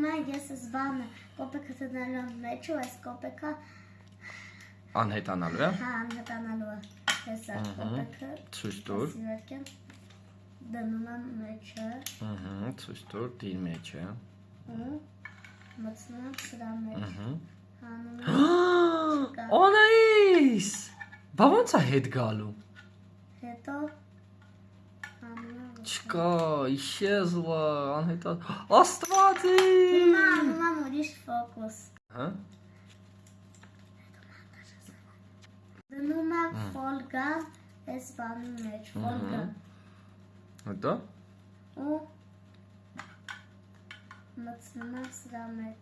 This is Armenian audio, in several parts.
հիմա ես այս բանը կոպեկը դնելու եմ մեջ ու այս կոպեկը Անհետանալու է։ հա անհետանալու է։ Ես այս կոպեկը Ցույց տուր։ Դնում եմ մեջը։ Ցույց տուր դիր մեջը։ Ու մտցնում եմ սրա մեջ։ Հանում եմ։ Անայիս։ Բա ո՞նց է հետ գալու։ Հետո հանում եմ։ Չկա, իշեզլա, անհետա։ Աստվածի։ Հիմա հանում եմ ուրիշ ֆոկուս։ Հա։ Դնում եմ ֆոլգա այս բանի մեջ, ֆոլգա։ Հետո։ Ու մտցնում եմ սրա մեջ։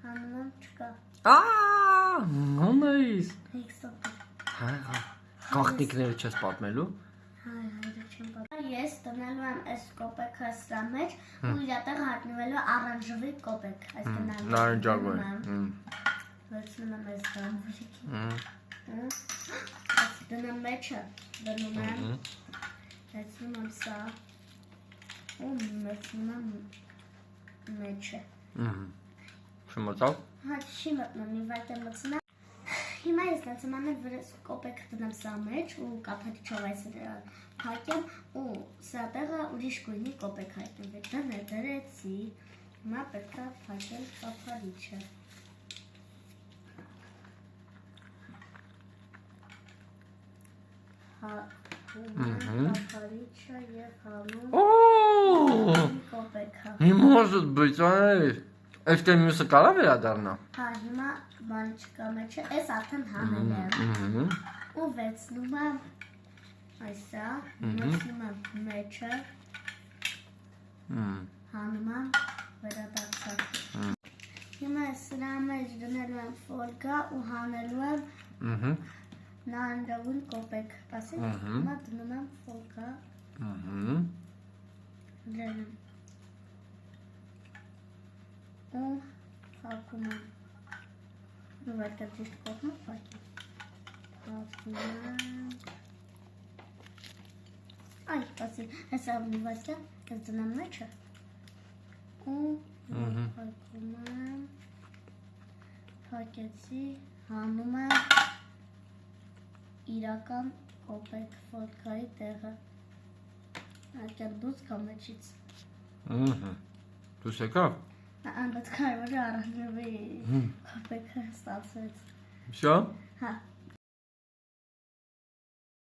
Հանում եմ չկա։ Անայիս։ Հիքսոտ։ Հա, գաղտնիքները չես պատմելու։ Հա, չեմ պատմում։ Ես տնելու եմ այս կոպեկը սրա մեջ ու իր տեղ հայտնվելու առանջովի կոպեկ։ Այս տնալու։ Նարնջագույն։ Վերցնում եմ այս բամբուրիկին։ Դնում մեջը, դնում եմ։ Վերցնում եմ սա։ Ու մտնում եմ մեջը։ Շմացավ։ Հա, չի մտնում, մի վայր մտնում եմ։ Հիմա ես դարձում եմ վրես կոպեկ դնեմ սա մեջ ու կափարիչով այս փակեմ ու սա տեղը ուրիշ գույնի կոպեկ հայտնվի։ Դրեցի։ Հիմա պետք է փակել կափարիչը։ Կափարիչը և հանում կոպեկը։ Может быть, այս կեն մյուսը կարա վերադառնա։ Հա, հիմա բան չկա մեջը, այս արդեն հանել եմ։ Ու վերցնում եմ այսա, մտցնում եմ մեջը։ Հանում եմ վերադարձա։ Հիմա սրա մեջ դնելու եմ ֆոլգա ու հանելու եմ նարնջագույն կոպեկ, ասեք, հիմա դնում եմ ֆոլգա, դնում ու փակում եմ, ու վարկա ճիշտ կողմը փակեմ, փակում եմ, այ, ասի, հեսա մի վարկա, ես դնեմ մեջը, ու փակում եմ, փակեցի, հանում եմ, իրական կոպեկ ֆոլգայի տեղը, արկյան դուց կա մեջից։ Դուս եկավ։ Անդոց կարևորը առանջովի կոպեկը ստացվեց։ Շա։ Հա։